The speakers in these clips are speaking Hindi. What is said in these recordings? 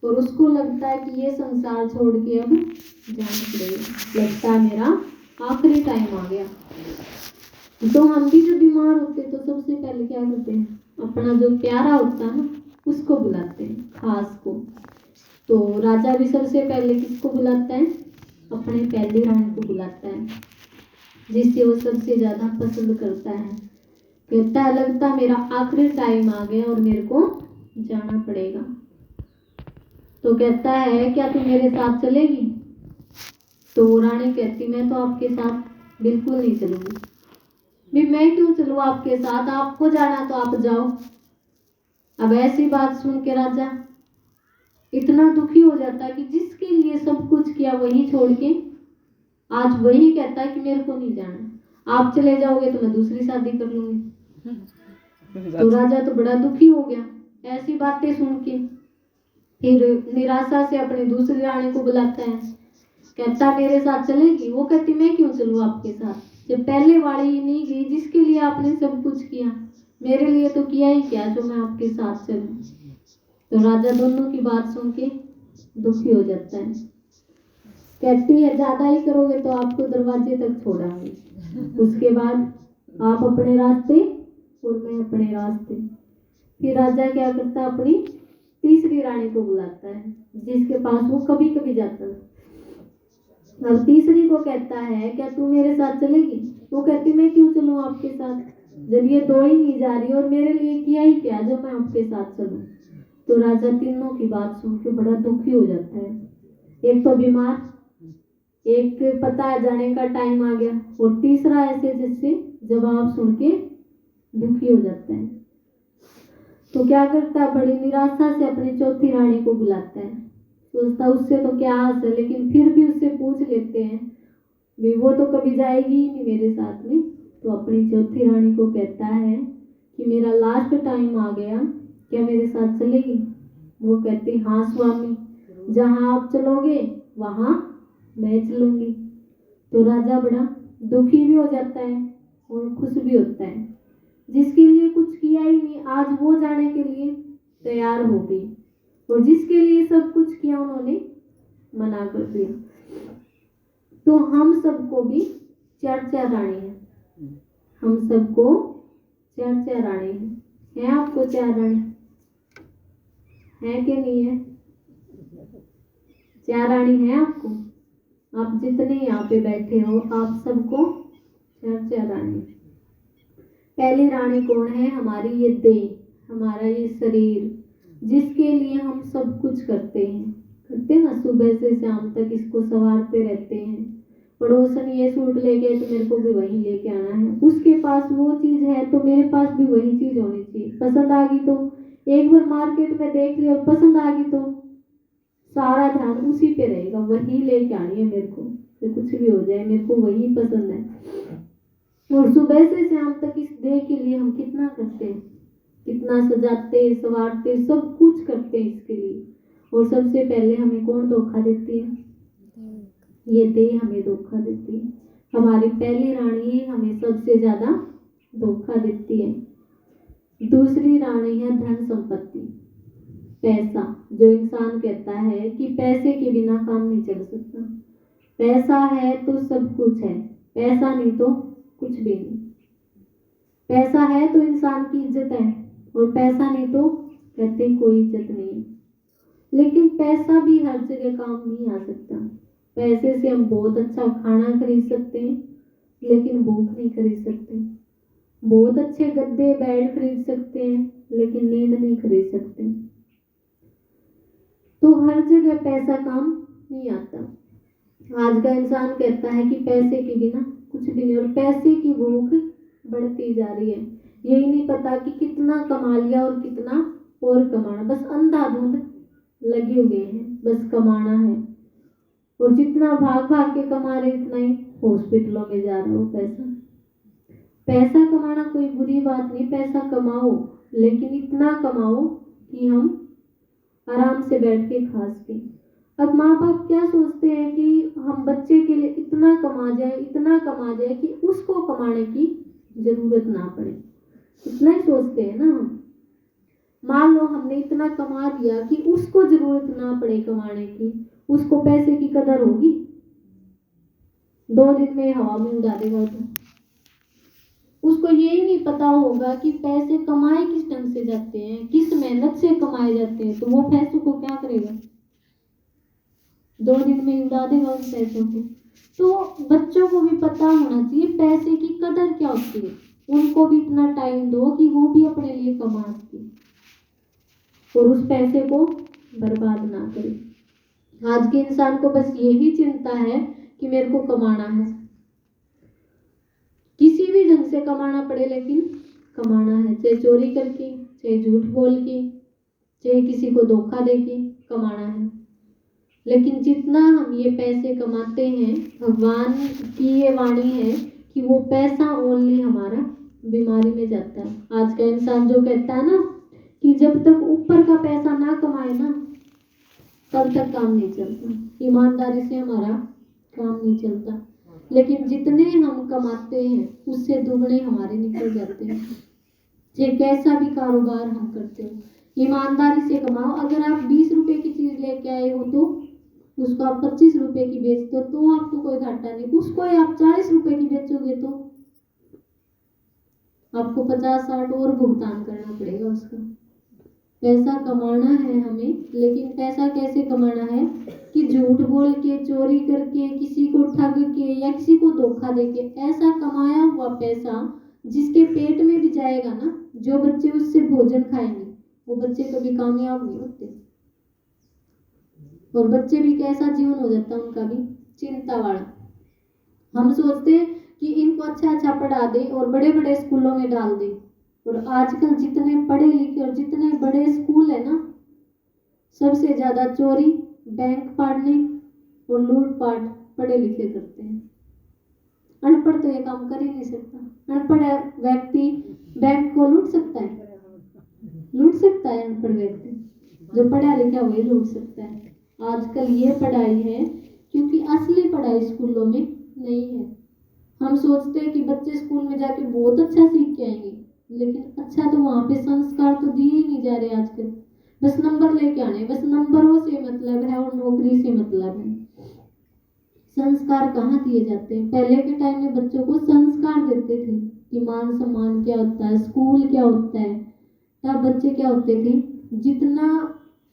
और उसको लगता है कि ये संसार छोड़ के अब जाना पड़ेगा, लगता है मेरा आखिरी टाइम आ गया। तो हम भी जब बीमार होते तो सबसे पहले क्या करते हैं, अपना जो प्यारा होता है ना उसको बुलाते हैं, खास को। तो राजा भी सबसे पहले किसको बुलाता है, अपने पहली रानी को बुलाता है, जिससे वो सबसे ज्यादा पसंद करता है। कहता है लगता मेरा आखिरी टाइम आ गया और मेरे को जाना पड़ेगा। तो कहता है क्या तू मेरे साथ चलेगी? तो रानी कहती मैं तो आपके साथ बिल्कुल नहीं चलूंगी। भी मैं क्यों चलूं आपके साथ, आपको जाना तो आप जाओ। अब ऐसी बात सुन के राजा इतना दुखी हो जाता है कि जिसके लिए सब कुछ किया वही छोड़ के आज वही कहता है कि मेरे को नहीं जाना, आप चले जाओगे तो मैं दूसरी शादी कर लूंगी। तो राजा तो बड़ा दुखी हो गया ऐसी बातें सुन के। फिर निराशा से अपनी दूसरी रानी को बुलाता है, कहता मेरे साथ चलेगी? वो कहती मैं क्यों चलूं आपके साथ, जब पहले वाली ही नहीं गई जिसके लिए आपने सब कुछ किया, मेरे लिए तो किया ही क्या जो मैं आपके साथ चलूं। तो राजा दोनों की बात सुन के दुखी हो जाता है, कहती है ज्यादा ही करोगे तो आपको दरवाजे तक छोड़ांगे, उसके बाद आप अपने रास्ते और मैं अपने रास्ते। फिर राजा क्या करता है, अपनी तीसरी रानी को बुलाता है जिसके पास वो कभी कभी जाता है। अब तीसरी को कहता है क्या तू मेरे साथ चलेगी? वो कहती मैं क्यों चलूं आपके साथ, जब ये दो ही नहीं जा रही और मेरे लिए किया ही क्या जो मैं आपके साथ चलूं। तो राजा तीनों की बात सुन के बड़ा दुखी हो जाता है, एक तो बीमार, एक पता है जाने का टाइम आ गया, और तीसरा ऐसे जिससे जवाब सुन के दुखी हो जाता है। तो क्या करता है, बड़ी निराशा से अपनी चौथी रानी को बुलाता है, सोचता उससे तो क्या आस है, लेकिन फिर भी उससे पूछ लेते हैं भी वो तो कभी जाएगी ही नहीं मेरे साथ में। तो अपनी चौथी रानी को कहता है कि मेरा लास्ट टाइम आ गया, क्या मेरे साथ चलेगी? वो कहती हाँ स्वामी, जहां आप चलोगे वहां मैं चलूंगी। तो राजा बड़ा दुखी भी हो जाता है और खुश भी होता है, जिसके लिए कुछ किया ही नहीं आज वो जाने के लिए तैयार हो गई, और जिसके लिए सब कुछ किया उन्होंने मना कर दिया। तो हम सबको भी चार चार रानी है, हम सबको चार चार रानी है आपको चार रानी है कि नहीं है? चार रानी है आपको, आप जितने यहाँ पे बैठे हो आप सबको चार चार रानी। पहली रानी कौन है? हमारी ये देह, हमारा ये शरीर, जिसके लिए हम सब कुछ करते हैं ना, सुबह से शाम तक इसको संवारते रहते हैं। पड़ोसन ये सूट लेके तो मेरे को भी वही लेके आना है, उसके पास वो चीज है तो मेरे पास भी वही चीज होनी चाहिए। पसंद आ गई तो एक बार मार्केट में देख लिया और पसंद आ गई तो सारा ध्यान उसी पे रहेगा, वही लेके आनी है मेरे को, तो कुछ भी हो जाए मेरे को वही पसंद है। और सुबह से शाम तक इस देह के लिए हम कितना करते हैं, कितना सजाते संवारते सब कुछ करते हैं इसके लिए। और सबसे पहले हमें कौन धोखा देती है? ये देह हमें धोखा देती है। हमारी पहली रानी ही हमें सबसे ज्यादा धोखा देती है। दूसरी रानी है धन संपत्ति, पैसा, जो इंसान कहता है कि पैसे के बिना काम नहीं चल सकता, पैसा है तो सब कुछ है, पैसा नहीं तो कुछ भी नहीं। पैसा है तो इंसान की इज्जत है, और पैसा नहीं तो कहते कोई इज्जत नहीं। लेकिन पैसा भी हर जगह काम नहीं आ सकता। पैसे से हम बहुत अच्छा खाना खरीद सकते हैं, लेकिन भूख नहीं खरीद सकते। बहुत अच्छे गद्दे बेड खरीद सकते हैं, लेकिन नींद नहीं खरीद सकते। तो हर जगह पैसा काम नहीं आता। आज का इंसान कहता है कि पैसे के बिना कुछ भी नहीं, और पैसे की भूख बढ़ती जा रही है। यही नहीं पता कि कितना कमा लिया और कितना और कमाना, बस अंधाधुंध लगे हुए हैं, बस कमाना है। और जितना भाग भाग के कमा रहे इतना ही हॉस्पिटलों में जा रहा हो पैसा। पैसा कमाना कोई बुरी बात नहीं, पैसा कमाओ, लेकिन इतना कमाओ कि हम आराम से बैठ के खा सके। अब माँ बाप क्या सोचते हैं कि हम बच्चे के लिए इतना कमा जाए कि उसको कमाने की जरूरत ना पड़े, इतना ही सोचते हैं ना हम। मान लो हमने इतना कमा दिया कि उसको जरूरत ना पड़े कमाने की, उसको पैसे की कदर होगी? 2 दिन में हवा में उड़ा देगा। तो उसको यही नहीं पता होगा कि पैसे कमाए किस ढंग से जाते हैं, किस मेहनत से कमाए जाते हैं, तो वो पैसों को क्या करेगा? 2 दिन में उड़ा देगा उन पैसों को। तो बच्चों को भी पता होना चाहिए पैसे की कदर क्या होती है, उनको भी इतना टाइम दो कि वो भी अपने लिए कमा सके और उस पैसे को बर्बाद ना करे। आज के इंसान को बस यही चिंता है कि मेरे को कमाना है, किसी भी ढंग से कमाना पड़े लेकिन कमाना है, चाहे चोरी करके, चाहे झूठ बोल के, चाहे किसी को धोखा देके कमाना है। लेकिन जितना हम ये पैसे कमाते हैं, भगवान की ये वाणी है कि वो पैसा ओनली हमारा बीमारी में जाता है। आज का इंसान जो कहता है ना कि जब तक ऊपर का पैसा ना कमाए ना तब तक काम नहीं चलता, ईमानदारी से हमारा काम नहीं चलता। लेकिन जितने हम कमाते हैं उससे दुगने हमारे निकल जाते हैं। चाहे कैसा भी कारोबार हम करते हो, ईमानदारी से कमाओ। अगर आप 20 रुपए की चीज लेके आए हो तो उसको आप 25 रुपए की बेचते हो तो आपको कोई घाटा नहीं। उसको आप 40 रुपए की बेचोगे तो आपको 50-60 और भुगतान करना पड़ेगा उसका। पैसा कमाना है हमें, लेकिन पैसा कैसे कमाना है कि झूठ बोल के, चोरी करके, किसी को ठग के या किसी को धोखा देके। ऐसा कमाया हुआ पैसा जिसके पेट में भी जाएगा ना, जो बच्चे उससे भोजन खाएंगे वो बच्चे कभी कामयाब नहीं होते। और बच्चे भी कैसा जीवन हो जाता है उनका भी, चिंता वाला। हम सोचते हैं कि इनको अच्छा पढ़ा दे और बड़े बड़े स्कूलों में डाल दे, और आजकल जितने पढ़े लिखे और जितने बड़े स्कूल है ना, सबसे ज्यादा चोरी, बैंक फाड़ने और लूटपाट पढ़े लिखे करते हैं। अनपढ़ तो ये काम कर ही नहीं सकता। अनपढ़ व्यक्ति बैंक को लूट सकता है? लूट सकता है अनपढ़ व्यक्ति? जो पढ़ा लिखा वही लूट सकता है। आजकल ये पढ़ाई है क्योंकि असली पढ़ाई स्कूलों में नहीं है। हम सोचते हैं कि बच्चे स्कूल में जाके बहुत अच्छा सीख के आएंगे, लेकिन अच्छा तो वहाँ पे संस्कार तो दिए ही नहीं जा रहे आजकल। बस नंबर लेके आने, बस नंबरों से मतलब है और नौकरी से मतलब है। संस्कार कहाँ दिए जाते हैं? पहले के टाइम में बच्चों को संस्कार देते थे कि मान सम्मान क्या होता है, स्कूल क्या होता है। तब बच्चे क्या होते थे, जितना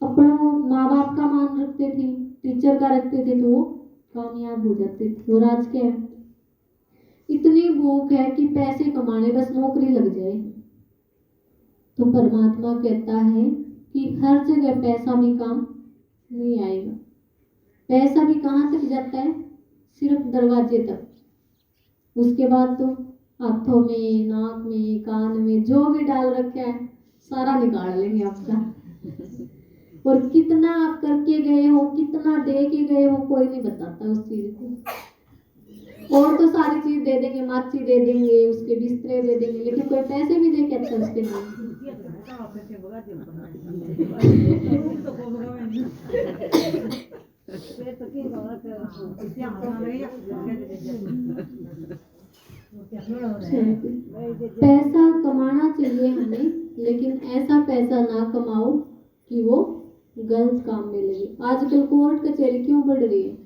अपना माँ बाप का मान रखते थे, टीचर का रखते थे, तो वो कामयाब हो जाते थे। और आज क्या है, इतनी भूख है कि पैसे कमाने, बस नौकरी लग जाए। तो परमात्मा कहता है कि हर जगह पैसा भी काम नहीं आएगा। पैसा भी कहाँ तक जाता है? सिर्फ दरवाजे तक। उसके बाद तो हाथों में, नाक में, कान में जो भी डाल रखा है सारा निकाल लेंगे आपका। और कितना आप करके गए हो, कितना दे के गए हो, कोई नहीं बताता उस चीज को। और तो सारी चीज दे देंगे, माची दे देंगे, उसके बिस्तरे दे देंगे, लेकिन कोई पैसे भी दे के अच्छा उसके नाम। पैसा कमाना चाहिए हमें, लेकिन ऐसा पैसा ना कमाओ कि वो गलत काम में लगे। आजकल कोर्ट कचहरी क्यों बढ़ रही है?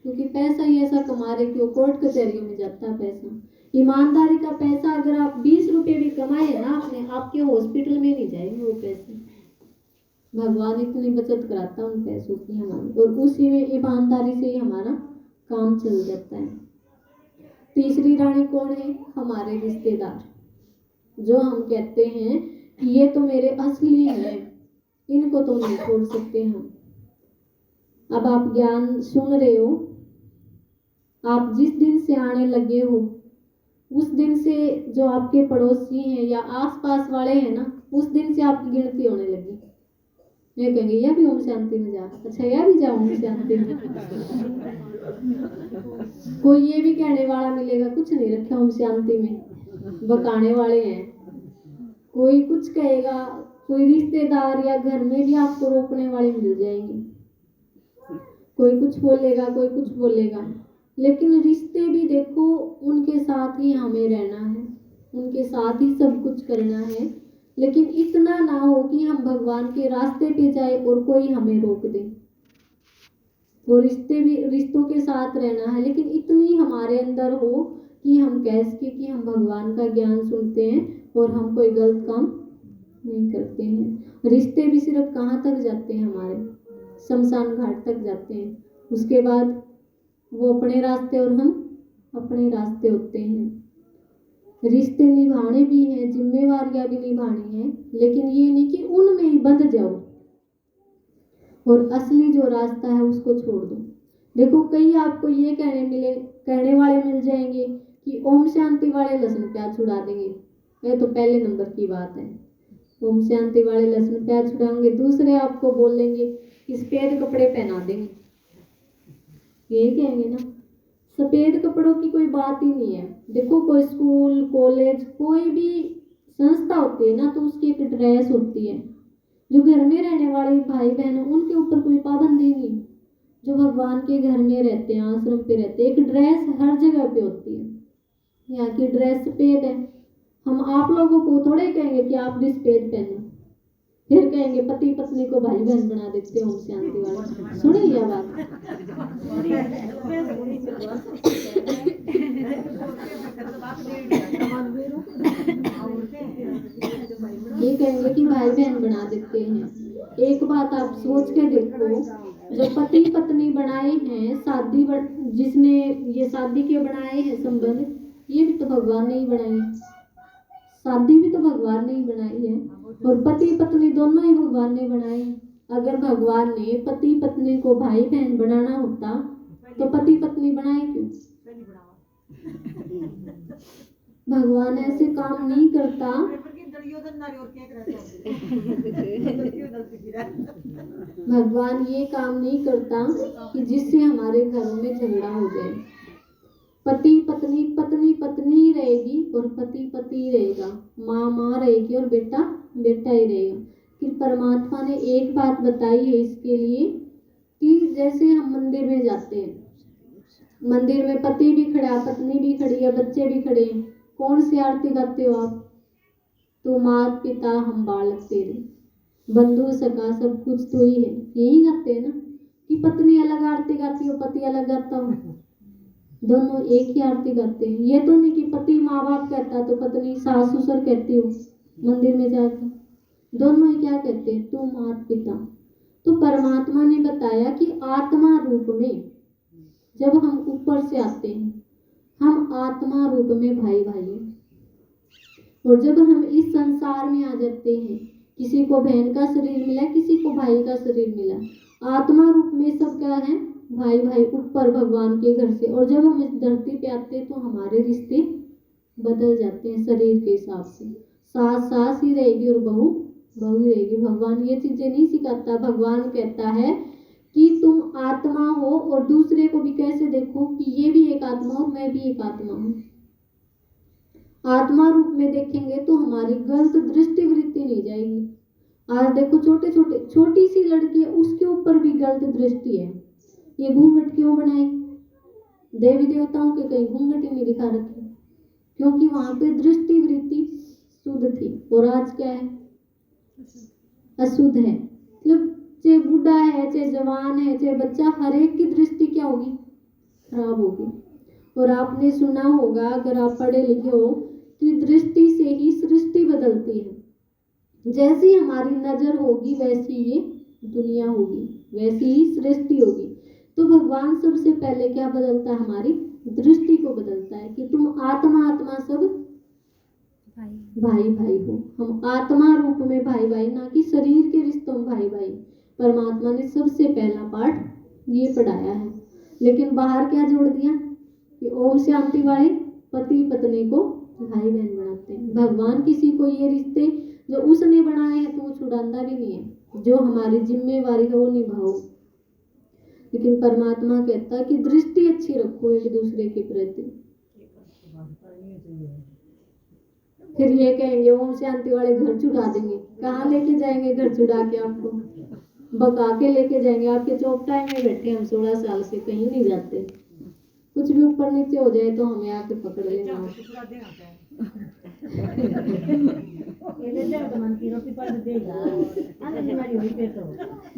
क्योंकि पैसा ही ऐसा कमा रहे कि वो कोर्ट कचहरियों में जाता है पैसा। ईमानदारी का पैसा अगर आप 20 रुपए भी कमाए ना अपने, आपके हॉस्पिटल में नहीं जाएंगे वो पैसे। भगवान इतनी बचत कराता है उन पैसों की हमारी, और उसी में ईमानदारी से ही हमारा काम चल जाता है। तीसरी रानी कौन है? हमारे रिश्तेदार, जो हम कहते हैं कि ये तो मेरे असली हैं, इनको तो नहीं छोड़ सकते हम। अब आप ज्ञान सुन रहे हो, आप जिस दिन से आने लगे हो उस दिन से जो आपके पड़ोसी हैं या आसपास वाले हैं ना, उस दिन से आपकी गिनती होने लगी। ये कहेंगे यह भी ओम शांति में जा, अच्छा यह भी जाओ ओम शांति में। कोई ये भी कहने वाला मिलेगा कुछ नहीं रखा ओम शांति में, बकाने वाले हैं। कोई कुछ कहेगा, कोई रिश्तेदार या घर में भी आपको रोकने वाले मिल जाएंगे। कोई कुछ बोलेगा, कोई कुछ बोलेगा, लेकिन रिश्ते भी देखो, उनके साथ ही हमें रहना है, उनके साथ ही सब कुछ करना है। लेकिन इतना ना हो कि हम भगवान के रास्ते पे जाए और कोई हमें रोक दे। वो रिश्तों के साथ रहना है, लेकिन इतनी हमारे अंदर हो कि हम कह सके कि हम भगवान का ज्ञान सुनते हैं और हम कोई गलत काम नहीं करते हैं। रिश्ते भी सिर्फ कहाँ तक जाते हैं, हमारे शमशान घाट तक जाते हैं। उसके बाद वो अपने रास्ते और हम अपने रास्ते होते हैं। रिश्ते निभाने भी हैं, जिम्मेवारियां भी निभानी है, लेकिन ये नहीं कि उनमें ही बंध जाओ और असली जो रास्ता है उसको छोड़ दो। देखो, कई आपको ये कहने वाले मिल जाएंगे कि ओम शांति वाले लहसुन प्याज छुड़ा देंगे। ये तो पहले नंबर की बात है, ओम शांति वाले लहसुन प्याज छुड़ाएंगे। दूसरे आपको बोलेंगे कि सफेद कपड़े पहना देंगे, ये कहेंगे ना। सफेद कपड़ों की कोई बात ही नहीं है। देखो, कोई स्कूल कॉलेज कोई भी संस्था होती है ना, तो उसकी एक ड्रेस होती है। जो घर में रहने वाले भाई बहन उनके ऊपर कोई पाबंदी नहीं। जो भगवान के घर में रहते हैं, आश्रम पे रहते हैं, एक ड्रेस हर जगह पे होती है। यहाँ की ड्रेस सफेद है, हम आप लोगों को थोड़े कहेंगे कि आप भी सफेद पहनो, फिर कहेंगे पति पत्नी को भाई बहन बना देते हो। शांति वाले सुने ये बात। ये कहेंगे कि भाई बहन बना देते हैं। एक बात आप सोच के देखो, जो पति पत्नी बनाए हैं, जिसने ये शादी के बनाए हैं संबंध, ये भी तो भगवान ने ही बनाई। शादी भी तो भगवान ने ही बनाई है, और पति पत्नी दोनों ही भगवान ने बनाए। अगर भगवान ने पति पत्नी को भाई बहन बनाना होता तो पति पत्नी बनाए क्यों? भगवान ऐसे काम नहीं करता। भगवान ये काम नहीं करता कि जिससे हमारे घरों में झगड़ा हो जाए। पति पत्नी पत्नी रहेगी और पति पति रहेगा, माँ माँ रहेगी और बेटा बेटा ही रहेगा। फिर परमात्मा ने एक बात बताई है इसके लिए कि जैसे हम मंदिर में जाते हैं, मंदिर में पति भी खड़ा, पत्नी भी खड़ी है, बच्चे भी खड़े हैं। कौन सी आरती गाते हो आप? तो मात पिता हम बालक तेरे, बंधु सखा सब कुछ तो ही है, यही गाते हैं ना। कि पत्नी अलग आरती गाती हो, पति अलग गाता हो? दोनों एक ही आरती गाते हैं। ये तो नहीं कि पति माँ बाप कहता तो पत्नी सास ससुर कहती हो मंदिर में जाकर। दोनों ही क्या कहते हैं? तू मात पिता। तो परमात्मा ने बताया कि आत्मा रूप में जब हम ऊपर से आते हैं, हम आत्मा रूप में भाई भाई हैं। और जब हम इस संसार में आ जाते हैं, किसी को बहन का शरीर मिला, किसी को भाई का शरीर मिला, आत्मा रूप में सब क्या है? भाई भाई ऊपर भगवान के घर से। और जब हम इस धरती पे आते हैं तो हमारे रिश्ते बदल जाते हैं शरीर के हिसाब से। सास सास ही रहेगी और बहू बहू ही रहेगी। भगवान ये चीजें नहीं सिखाता। भगवान कहता है कि तुम आत्मा हो और दूसरे को भी कैसे देखो कि ये भी एक आत्मा और मैं भी एक आत्मा हूँ। आत्मा रूप में देखेंगे तो हमारी गलत दृष्टि वृत्ति नहीं जाएगी। आज देखो, छोटी सी लड़की है, उसके ऊपर भी गलत दृष्टि है। ये घूंघट क्यों बनाई? देवी देवताओं के कहीं घूंघट ही नहीं दिखा रखे, क्योंकि वहां पे दृष्टि वृत्ति शुद्ध थी। और आज क्या है? अशुद्ध है। मतलब चाहे बूढ़ा है, चाहे जवान है, चाहे बच्चा, हर एक की दृष्टि क्या होगी? खराब होगी। और आपने सुना होगा, अगर आप पढ़े लिखे हो, कि दृष्टि से ही सृष्टि बदलती है। जैसी हमारी नजर होगी वैसी ये दुनिया होगी, वैसी ही सृष्टि होगी। तो भगवान सबसे पहले क्या बदलता है? हमारी दृष्टि को बदलता है कि तुम आत्मा आत्मा सब भाई भाई हो। हम आत्मा रूप में भाई भाई, ना कि शरीर के रिश्तों में भाई भाई। परमात्मा ने सबसे पहला पाठ ये पढ़ाया है। लेकिन बाहर क्या जोड़ दिया कि ओम शांति वाले पति पत्नी को भाई बहन बनाते हैं। भगवान किसी को ये रिश्ते जो उसने बनाए हैं तो वो छुड़ाता भी नहीं है। जो हमारी जिम्मेवारी है वो निभाओ। लेकिन परमात्मा कहता है कि दृष्टि अच्छी रखो एक दूसरे के प्रति। फिर ये कहेंगे ओम शांति वाले घर छुड़ा देंगे। कहाँ लेके जाएंगे घर छुड़ा के? आपको बका के लेके जाएंगे। आपके चौपटाई में बैठे हम 16 साल से, कहीं नहीं जाते। कुछ भी ऊपर नीचे हो जाए तो हमें आके पकड़ लेना।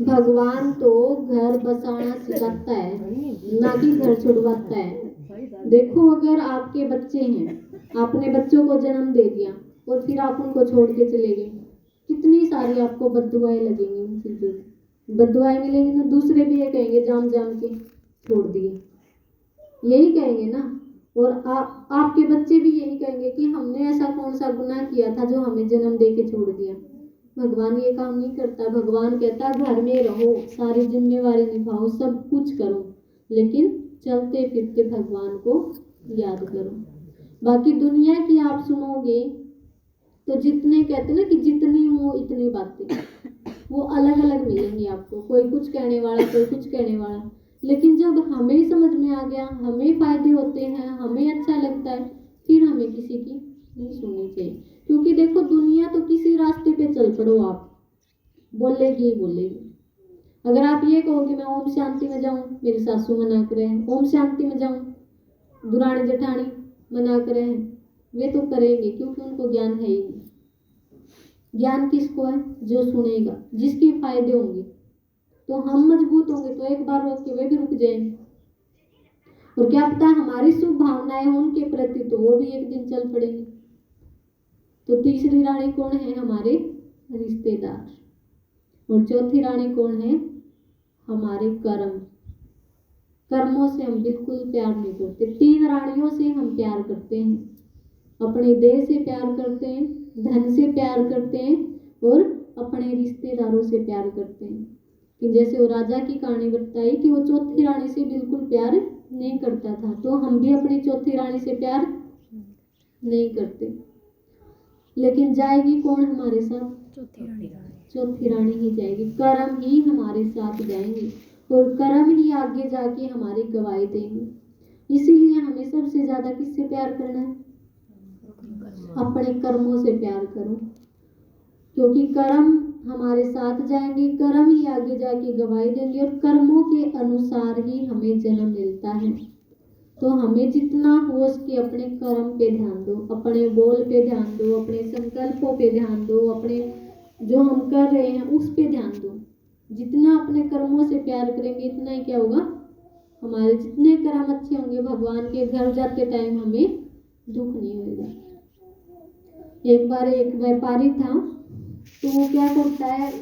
भगवान तो घर बसाना सिखाता है, ना कि घर छुड़वाता है। देखो अगर आपके बच्चे हैं, आपने बच्चों को जन्म दे दिया और फिर आप उनको छोड़ के चले गए, कितनी सारी आपको बद्दुआएं लगेंगी उन चीजों की। बद्दुआएं मिलेंगी तो दूसरे भी ये कहेंगे जान जान के छोड़ दिए, यही कहेंगे ना। और आपके बच्चे भी यही कहेंगे कि हमने ऐसा कौन सा गुनाह किया था जो हमें जन्म दे के छोड़ दिया। भगवान ये काम नहीं करता। भगवान कहता घर में रहो, सारी जिम्मेवारी निभाओ, सब कुछ करो, लेकिन चलते फिरते भगवान को याद करो। बाकी दुनिया की आप सुनोगे तो जितने कहते ना कि जितनी मुंह इतनी बातें, वो अलग अलग मिलेंगी आपको। कोई कुछ कहने वाला, कोई कुछ कहने वाला, लेकिन जब हमें समझ में आ गया, हमें फायदे होते हैं, हमें अच्छा लगता है, फिर हमें किसी की नहीं सुननी चाहिए। क्योंकि देखो दुनिया तो किसी रास्ते पे चल पड़ो आप, बोलेगी ही बोलेगी। अगर आप ये कहोगे मैं ओम शांति में जाऊं, मेरी सासू मना करे हैं, ओम शांति में जाऊं, दुरानी जेठानी मना करे हैं, वे तो करेंगे क्योंकि उनको ज्ञान है ही नहीं। ज्ञान किसको है? जो सुनेगा, जिसके फायदे होंगे। तो हम मजबूत होंगे तो एक बार रोक के वे भी रुक जाएंगे, और क्या पता हमारी शुभ भावनाएं हो उनके प्रति, तो वो भी एक दिन चल पड़ेंगे। तो तीसरी रानी कौन है? हमारे रिश्तेदार। और चौथी रानी कौन है? हमारे कर्म। कर्मों से हम बिल्कुल प्यार नहीं करते। 3 रानियों से हम प्यार करते हैं, अपने देह से प्यार करते हैं, धन से प्यार करते हैं, और अपने रिश्तेदारों से प्यार करते हैं। कि जैसे वो राजा की कहानी बताई कि वो चौथी रानी से बिल्कुल प्यार नहीं करता था, तो हम भी अपनी चौथी रानी से प्यार नहीं करते। लेकिन जाएगी कौन हमारे साथ? चौथी रानी ही जाएगी। कर्म ही हमारे साथ जाएंगे, और कर्म ही आगे जाके हमारी गवाही देंगे। इसीलिए हमें सबसे ज्यादा किससे प्यार करना है? अपने कर्मों से प्यार करो, क्योंकि कर्म हमारे साथ जाएंगे, कर्म ही आगे जाके गवाही देंगे, और कर्मों के अनुसार ही हमें जन्म मिलता है। तो हमें जितना हो सके अपने कर्म पे ध्यान दो, अपने बोल पे ध्यान दो, अपने संकल्पों पे ध्यान दो, अपने जो हम कर रहे हैं उस पे ध्यान दो। जितना अपने कर्मों से प्यार करेंगे, इतना ही क्या होगा, हमारे जितने कर्म अच्छे होंगे, भगवान के घर जाते टाइम हमें दुख नहीं होगा। एक बार एक व्यापारी था, तो वो क्या करता है,